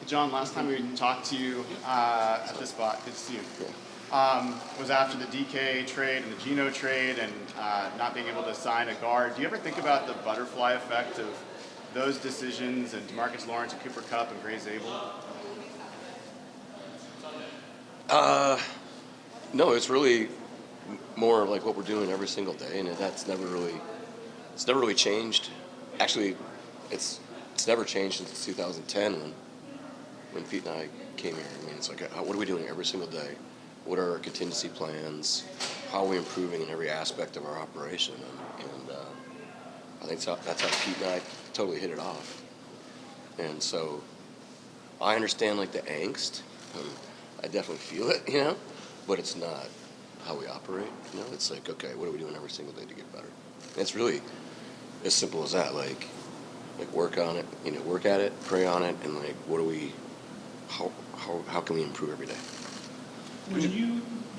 John, last time we talked to you at this spot, good to see you, was after the DK trade and the Geno trade and not being able to sign a guard. Do you ever think about the butterfly effect of those decisions and DeMarcus Lawrence and Cooper Kupp and Gray Zabel? No, it's really more like what we're doing every single day, and it's never really changed. Actually, it's never changed since 2010 when Pete and I came here. I mean, it's like, what are we doing every single day? What are our contingency plans? How are we improving in every aspect of our operation? And I think that's how Pete and I totally hit it off. And so I understand like the angst. I definitely feel it, but it's not how we operate. It's like, okay, what are we doing every single day to get better? And it's really as simple as that. Like work on it, work at it, pray on it, and like, how can we improve every day?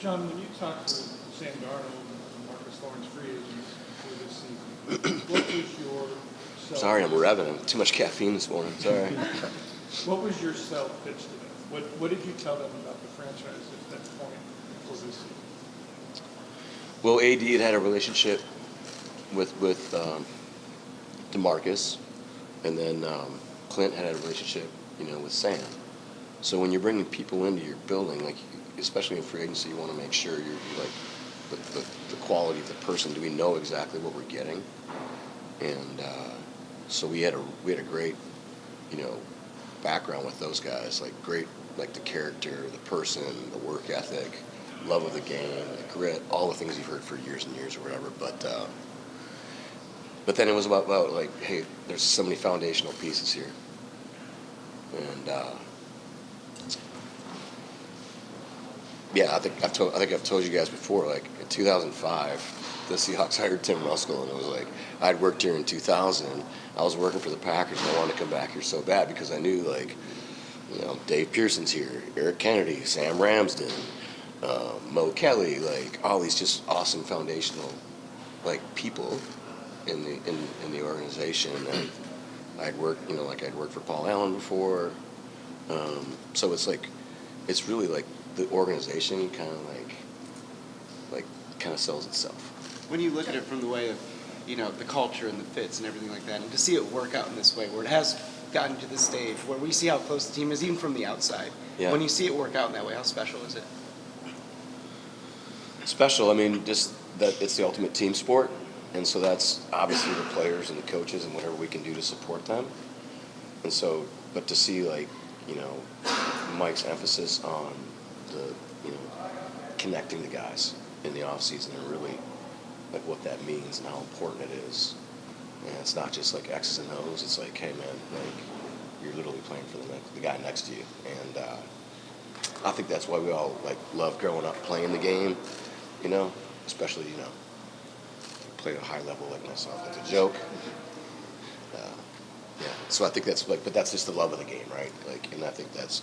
John, when you talked to Sam Darnold and Marcus Lawrence free agents for this season, what was your Sorry, I'm revving. Too much caffeine this morning. Sorry. What was your self-pitch to them? What did you tell them about the franchise at that point for this season? Well, AD had a relationship with DeMarcus, and then Clint had a relationship, with Sam. So when you're bringing people into your building, like especially in free agency, you want to make sure you're like the quality of the person. Do we know exactly what we're getting? And so we had a great, background with those guys. Like great, like the character, the person, the work ethic, love of the game, the grit, all the things you've heard for years and years or whatever. But then it was about like, hey, there's so many foundational pieces here, and I think I've told you guys before. Like in 2005, the Seahawks hired Tim Ruskell, and it was like I'd worked here in 2000. I was working for the Packers, and I wanted to come back here so bad because I knew like, Dave Pearson's here, Eric Kennedy, Sam Ramsden, Mo Kelly, like all these just awesome foundational like people in the organization. And I'd worked, I'd worked for Paul Allen before, so it's like it's really like the organization kind of like sells itself. When you look at it from the way of, the culture and the fits and everything like that, and to see it work out in this way, where it has gotten to this stage, where we see how close the team is, even from the outside. Yeah. When you see it work out in that way, how special is it? Special, I mean, just that it's the ultimate team sport, and so that's obviously the players and the coaches and whatever we can do to support them. And so, but to see like, Mike's emphasis on the, connecting the guys in the off season and really like what that means and how important it is. And it's not just like X's and O's. It's like, hey man, like you're literally playing for the guy next to you. And I think that's why we all like love growing up playing the game, especially play at a high level like myself. It's a joke. Yeah. So I think that's like, but that's just the love of the game, right? Like, and I think that's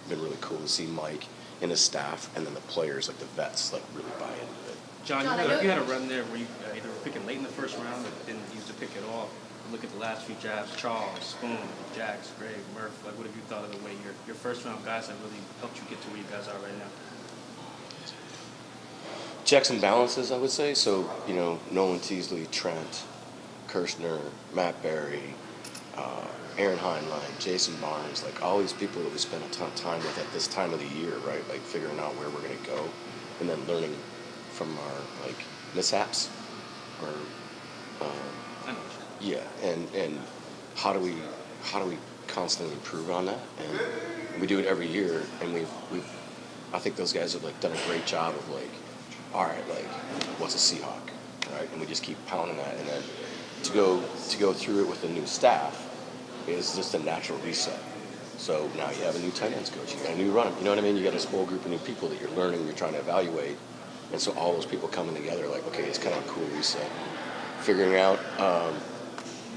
been really cool to see Mike and his staff, and then the players, like the vets, like really buy into it. John, you had a run there where you either were picking late in the first round or didn't use the pick at all. Look at the last few drafts: Charles, Spoon, Jax, Gray, Murph. Like, what have you thought of the way your first round guys have really helped you get to where you guys are right now? Checks and balances, I would say. So, Nolan Teasley, Trent, Kirshner, Matt Berry, Aaron Heinlein, Jason Barnes, like all these people that we spend a ton of time with at this time of the year, right? Like figuring out where we're going to go and then learning from our like mishaps or and how do we constantly improve on that? And we do it every year, and I think those guys have like done a great job of like, all right, like what's a Seahawk, right? And we just keep pounding that, and then to go through it with the new staff is just a natural reset. So now you have a new tight ends coach, you got a new runner, you know what I mean? You got this whole group of new people that you're learning, you're trying to evaluate, and so all those people coming together, like, okay, it's kind of a cool reset. Figuring out, how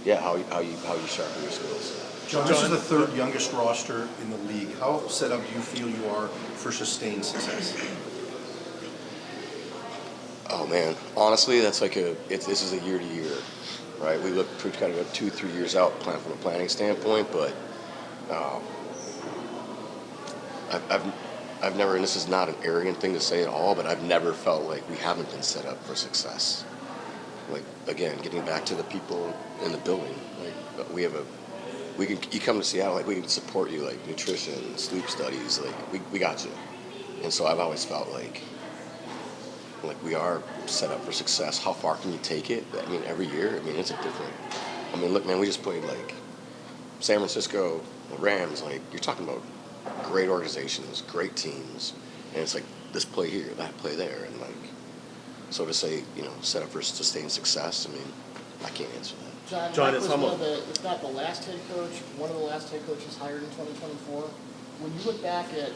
you sharpen your skills. John, this is the third youngest roster in the league. How set up do you feel you are for sustained success? Oh man, honestly, that's like this is a year to year, right? We kind of go 2-3 years out from a planning standpoint, but I've never, and this is not an arrogant thing to say at all, but I've never felt like we haven't been set up for success. Like, again, getting back to the people in the building, like you come to Seattle, like we can support you, like nutrition, sleep studies, like we got you. And so I've always felt like we are set up for success. How far can you take it? I mean, every year, I mean, it's a different. I mean, look, man, we just played like San Francisco, the Rams. Like, you're talking about great organizations, great teams, and it's like this play here, that play there, and like, so to say, set up for sustained success. I mean, I can't answer that. John, it's Mike was almost- if not the last head coach, one of the last head coaches hired in 2024. When you look back at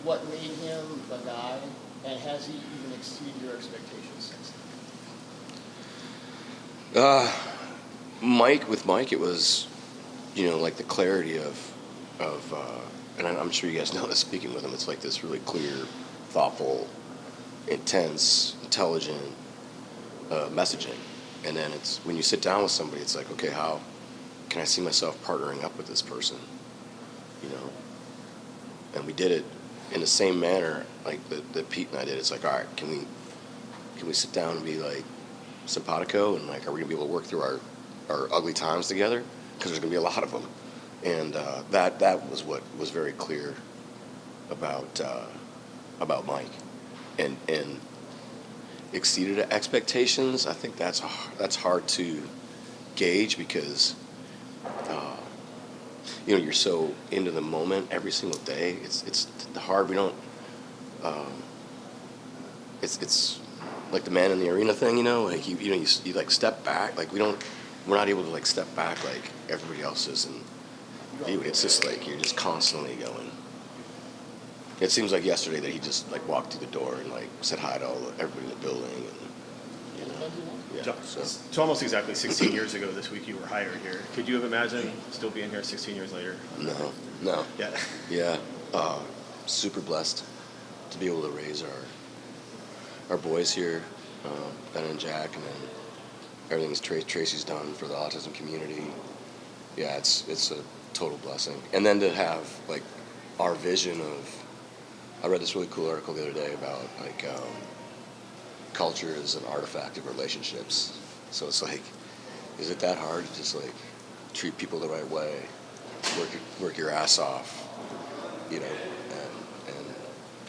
what made him the guy, and has he even exceeded your expectations since then? Mike, it was, like the clarity of, and I'm sure you guys know this speaking with him. It's like this really clear, thoughtful, intense, intelligent messaging. And then it's when you sit down with somebody, it's like, okay, how can I see myself partnering up with this person? And we did it in the same manner like that Pete and I did. It's like, all right, can we sit down and be like simpatico, and like, are we gonna be able to work through our ugly times together? Because there's gonna be a lot of them. And that was what was very clear about Mike, and exceeded expectations. I think that's hard to gauge because you're so into the moment every single day. It's hard. We don't. It's like the man in the arena thing. Like you like step back. Like we're not able to like step back like everybody else is, and it's just like you're just constantly going. It seems like yesterday that he just like walked through the door and like said hi to everybody in the building, and yeah. John, So it's almost exactly 16 years ago this week you were hired here. Could you have imagined still being here 16 years later? no, Yeah. yeah, super blessed to be able to raise our boys here, Ben and Jack, and then everything's Tracy's done for the autism community. Yeah, it's a total blessing. And then to have like our vision of, I read this really cool article the other day about like culture is an artifact of relationships. So it's like, is it that hard to just like treat people the right way, work your ass off, and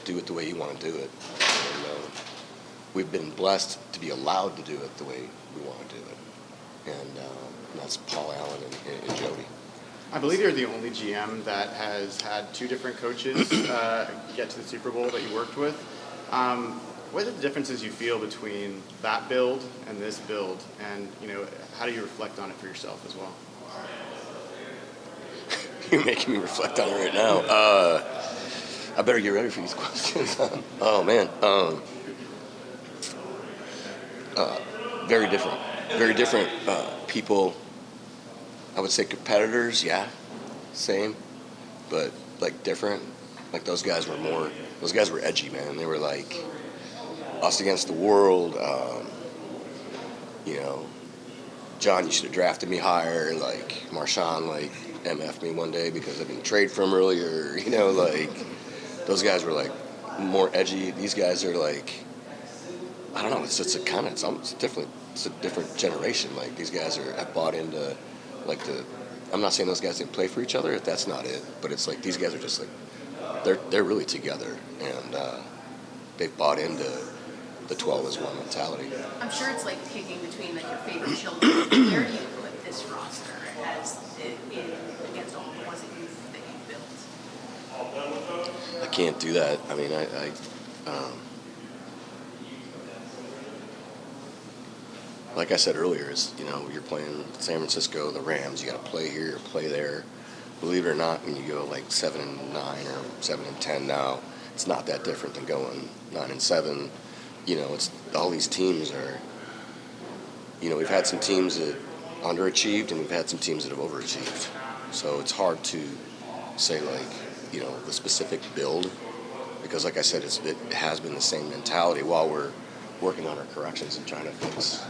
do it the way you want to do it. And we've been blessed to be allowed to do it the way we want to do it. And that's Paul Allen and Jody. I believe you're the only GM that has had two different coaches get to the Super Bowl that you worked with. What are the differences you feel between that build and this build, and how do you reflect on it for yourself as well? You're making me reflect on it right now. I better get ready for these questions. Oh man, very different. Very different people. I would say competitors, yeah, same, but like different. Like those guys were edgy, man. They were like us against the world. John, you should have drafted me higher. Like Marshawn, like MF'd me one day because I didn't trade for him earlier. Like those guys were like more edgy. These guys are like, I don't know. It's different. It's a different generation. Like these guys have bought into like I'm not saying those guys didn't play for each other. That's not it. But it's like these guys are just like they're really together, and they've bought into the 12 as one mentality. I'm sure it's like picking between like your favorite children. Where do you put this roster as against all the ones that you've built? I can't do that. I mean, like I said earlier, you're playing San Francisco, the Rams. You got to play here, play there. Believe it or not, when you go like 7-9 or 7-10 now, it's not that different than going 9-7. It's all these teams are. We've had some teams that underachieved, and we've had some teams that have overachieved. So it's hard to say like the specific build, because like I said, it has been the same mentality while we're working on our corrections and trying to fix.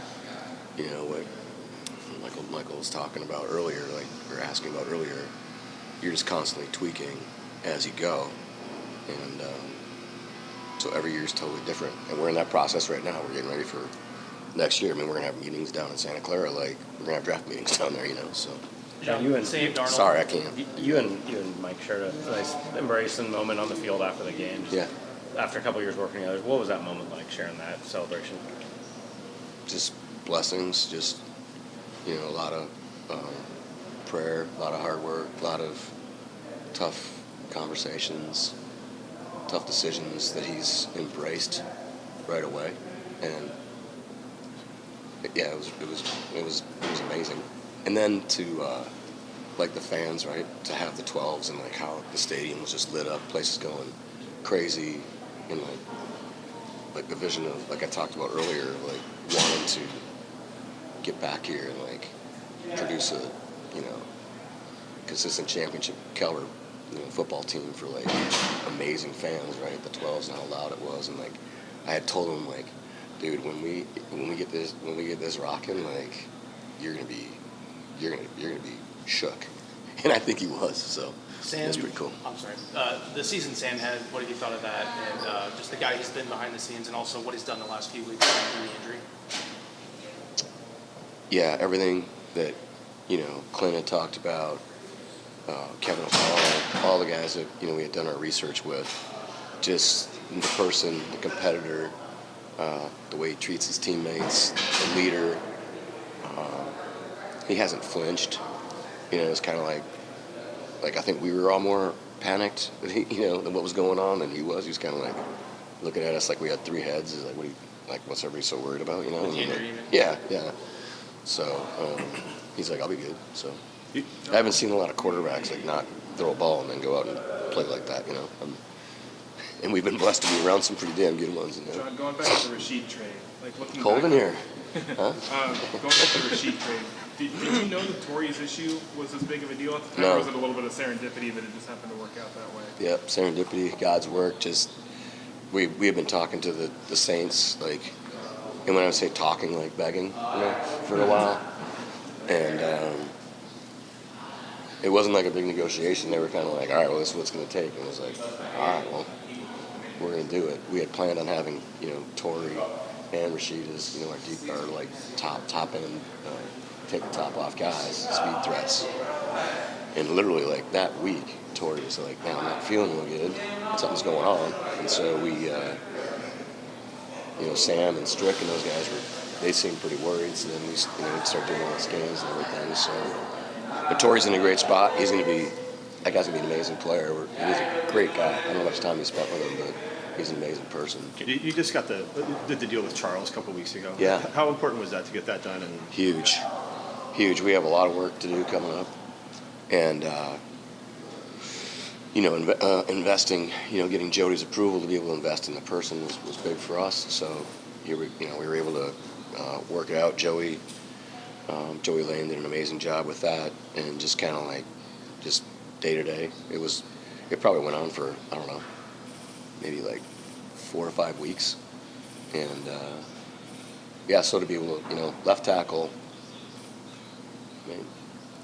What Michael was talking about earlier, like we were asking about earlier, you're just constantly tweaking as you go. and so every year is totally different. And we're in that process right now. We're getting ready for next year. I mean, we're gonna have meetings down in Santa Clara. Like we're gonna have draft meetings down there, you know. So John, you and sorry, I can't. You and Mike shared a nice embracing moment on the field after the game. Yeah, After a couple of years working together, what was that moment like? Sharing that celebration. just blessings. Just a lot of prayer, a lot of hard work, a lot of tough conversations, tough decisions that he's embraced right away, and yeah, it was amazing. And then to like the fans, right? To have the 12s and like how the stadium was just lit up, places going crazy, and like the vision of like I talked about earlier, like wanting to get back here and like produce a consistent championship caliber football team for like amazing fans, right? The 12s and how loud it was, and like I had told him like, dude, when we get this rocking, like you're gonna be shook, and I think he was. So that's pretty cool. I'm sorry. The season Sam had, what have you thought of that? And just the guy he's been behind the scenes, and also what he's done the last few weeks after the injury. Yeah, everything that Clint had talked about, Kevin O'Connell, all the guys that we had done our research with, just the person, the competitor, the way he treats his teammates, the leader. He hasn't flinched. It's kind of like I think we were all more panicked, than what was going on than he was. He was kind of like looking at us like we had three heads. He's like, what's everybody so worried about? With the injury, even? Yeah. So he's like, I'll be good. So I haven't seen a lot of quarterbacks like not throw a ball and then go out and play like that. And we've been blessed to be around some pretty damn good ones. John, going back to the Rashid trade, like looking Cold back, in here, huh? going back to the Rashid trade, did you know that Torrey's issue was as big of a deal at the time, No. or was it a little bit of serendipity that it just happened to work out that way? Yep, serendipity, God's work. Just we have been talking to the Saints, like, and when I say talking, like begging, for a while, and it wasn't like a big negotiation. They were kind of like, all right, well, this is what it's going to take, and it was like, all right, well, we're going to do it. We had planned on having Torrey and Rashid as our like top end, take the top off guys, speed threats. And literally like that week, Torrey was like, man, I'm not feeling real good. Something's going on. And so we, Sam and Strick and those guys they seemed pretty worried. So then we started doing all the scans and everything. So, but Torrey's in a great spot. That guy's gonna be an amazing player. He's a great guy. I don't know how much time he spent with him, but he's an amazing person. You just did the deal with Charles a couple weeks ago. Yeah. How important was that to get that done? And Huge. We have a lot of work to do coming up, and investing, getting Jody's approval to be able to invest in the person was big for us. So here we were able to work it out. Joey Lane did an amazing job with that, and just kind of like just day to day. It probably went on for I don't know, maybe like 4 or 5 weeks, and so to be able to left tackle. I mean,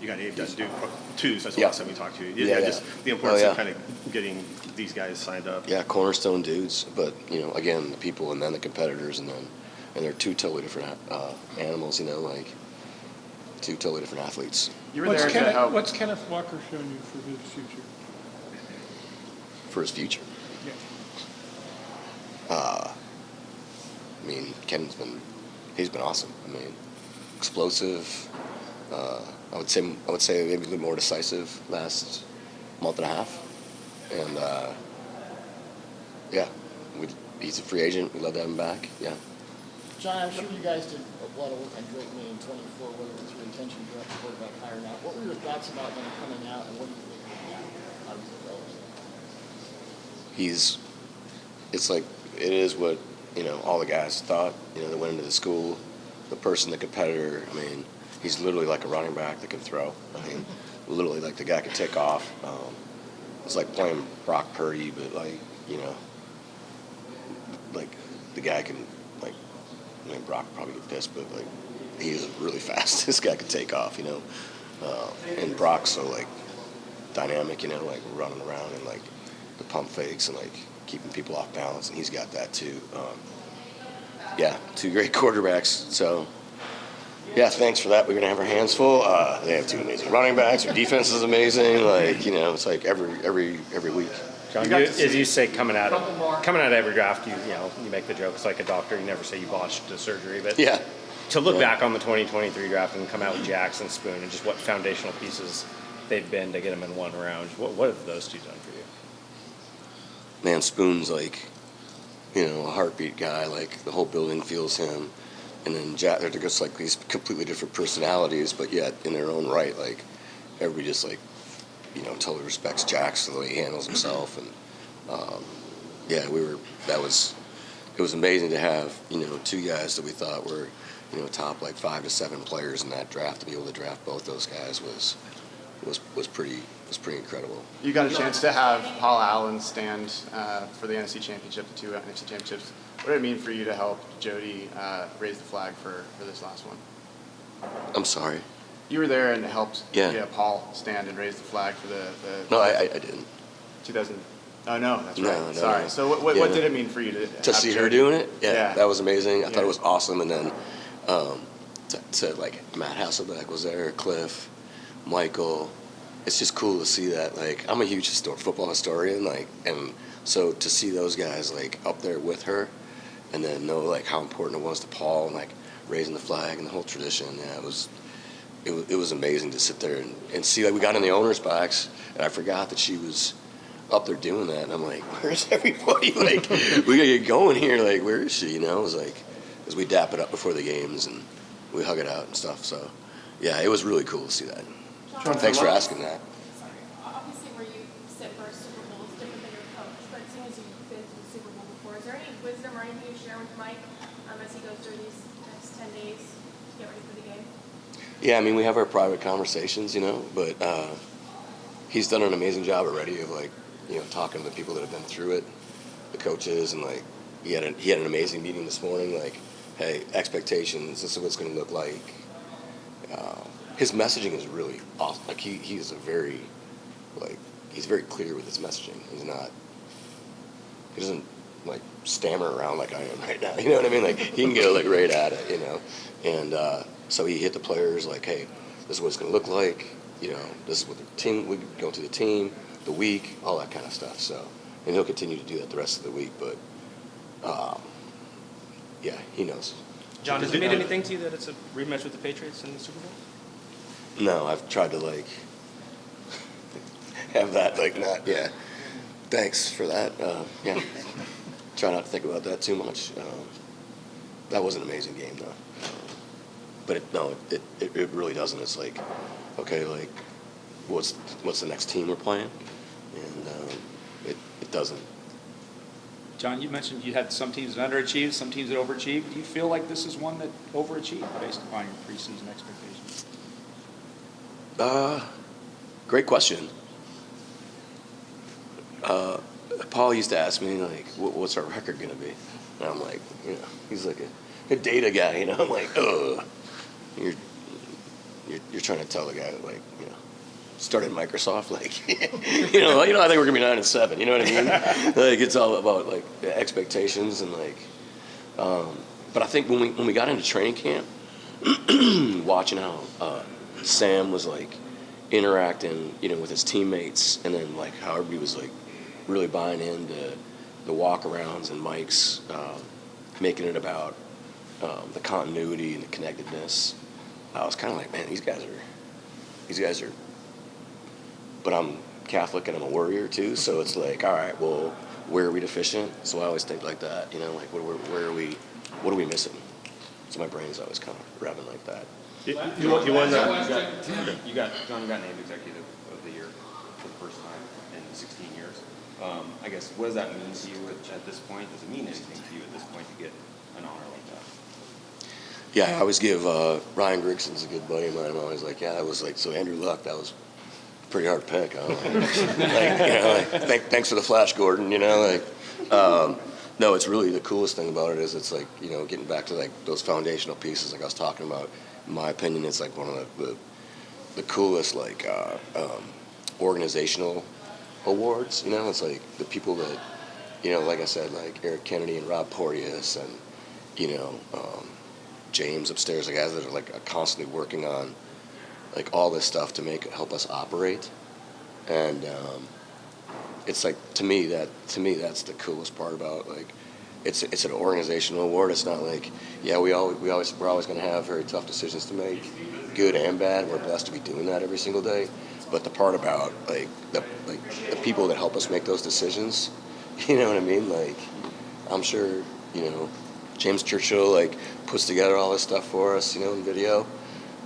you got Abe done too, so that's the Yeah. last time we talked to you. Yeah. Just the importance Oh, yeah. of kind of getting these guys signed up. Yeah, cornerstone dudes, but again, the people and then the competitors, and they're two totally different animals. Like two totally different athletes. You were there to help. What's Kenneth Walker shown you for his future? For his future. Yeah. I mean, he's been awesome. I mean, explosive. I would say maybe a little more decisive last month and a half, and he's a free agent. We'd love to have him back. Yeah. John, I'm sure you guys did a lot of work on Drake May in 24, whether it was your intention to draft a quarterback higher or not. What were your thoughts about him coming out, and what do you think of him now? How does it go? It's like it is what all the guys thought. That went into the school, the person, the competitor. I mean, he's literally like a running back that can throw. I mean, literally like the guy can take off. It's like playing Brock Purdy, but like like the guy can like. I mean, Brock would probably get pissed, but like he is really fast. This guy can take off, and Brock's so like dynamic, like running around, and like pump fakes and like keeping people off balance, and he's got that too. Yeah, two great quarterbacks. So, yeah, thanks for that. We're gonna have our hands full. They have two amazing running backs. Their defense is amazing. Like, you know, it's like every week. John, as you say, coming out of every draft, you make the joke. It's like a doctor. You never say you botched a surgery, but Yeah. to look back on the 2023 draft and come out with Jaxon, Spoon, and just what foundational pieces they've been to get them in one round. What have those two done for you? Man, Spoon's like, a heartbeat guy. Like the whole building feels him. And then they're just like these completely different personalities, but yet in their own right, like everybody just like, totally respects Jaxon the way he handles himself. And it was amazing to have, two guys that we thought were, top like 5 to 7 players in that draft. To be able to draft both those guys was pretty incredible. You got a chance to have Paul Allen stand for the NFC Championship, the 2 NFC Championships. What did it mean for you to help Jody raise the flag for this last one? I'm sorry. You were there and helped Yeah. Paul stand and raise the flag for the No, I didn't. 2000. Oh no, that's right. No, Sorry. no. So what did it mean for you to To have see her Jody? doing it? Yeah. That was amazing. I thought Yeah. it was awesome. And then to like Matt Hasselbeck was there, Cliff, Michael. It's just cool to see that. Like, I'm a huge football historian, like, and so to see those guys like up there with her, and then know like how important it was to Paul and like raising the flag and the whole tradition. Yeah, it was amazing to sit there and see. Like, we got in the owner's box, and I forgot that she was up there doing that, and I'm like, where's everybody? Like, we gotta get going here. Like, where is she? It was like, as we dap it up before the games and we hug it out and stuff. So, yeah, it was really cool to see that. Thanks for asking that. Sorry. Obviously, where you sit for a Super Bowl is different than your coach, but seeing as you've been to the Super Bowl before, is there any wisdom or anything you share with Mike as he goes through these next 10 days to get ready for the game? Yeah, I mean, we have our private conversations, but he's done an amazing job already of like, talking to the people that have been through it, the coaches, and like he had an amazing meeting this morning. Like, hey, expectations. This is what it's going to look like. His messaging is really awesome. Like he's he's very clear with his messaging. He doesn't like stammer around like I am right now. You know what I mean? Like, he can go like right at it, And so he hit the players like, hey, this is what it's going to look like. This is what the team, we go through the team, the week, all that kind of stuff. So, and he'll continue to do that the rest of the week. But yeah, he knows. John, does it mean anything to you that it's a rematch with the Patriots in the Super Bowl? No, I've tried to like have that like not. Yeah, thanks for that. Yeah, try not to think about that too much. That was an amazing game though. But it really doesn't. It's like, okay, like what's the next team we're playing, and it doesn't. John, you mentioned you had some teams that underachieved, some teams that overachieved. Do you feel like this is one that overachieved based upon your preseason expectations? Great question. Paul used to ask me like, "What's our record gonna be?" And I'm like, he's like a data guy, I'm like, you're trying to tell the guy that like, started Microsoft, like, I think we're gonna be 9-7. You know what I mean? Like, it's all about like the expectations and like, but I think when we got into training camp, watching how Sam was like interacting, with his teammates, and then like how everybody was like really buying into the walk-arounds and Mike's making it about the continuity and the connectedness. I was kind of like, man, these guys are. But I'm Catholic and I'm a warrior too, so it's like, all right, well, where are we deficient? So I always think like that, like where are we? What are we missing? So my brain's always kind of revving like that. You won You got named executive of the year for the first time in 16 years. I guess, what does that mean to you at this point? Does it mean anything to you at this point to get an honor like that? Yeah, I always give Ryan Grigson's a good buddy of mine. I'm always like, yeah, I was like, so Andrew Luck, that was a pretty hard pick. Huh? Thanks for the flash, Gordon. No, it's really the coolest thing about it is it's like, getting back to like those foundational pieces like I was talking about. In my opinion, it's like one of the coolest like organizational awards. You know, it's like the people that, you know, like I said, like Eric Kennedy and Rob Porteous and, you know, James upstairs, the guys that are like constantly working on like all this stuff to help us operate. And it's like to me that's the coolest part about like it's an organizational award. It's not like we're always going to have very tough decisions to make, good and bad. We're blessed to be doing that every single day. But the part about like the people that help us make those decisions, you know what I mean? Like I'm sure, you know, James Churchill like puts together all this stuff for us, you know, in video,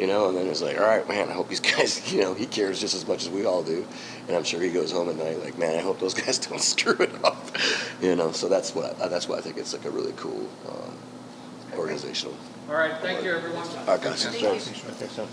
you know, and then it's like, all right, man, I hope these guys, you know, he cares just as much as we all do, and I'm sure he goes home at night like, man, I hope those guys don't screw it up, you know. So that's why I think it's like a really cool organizational. All right, thank you, everyone. All right, guys. Thank you. I think so.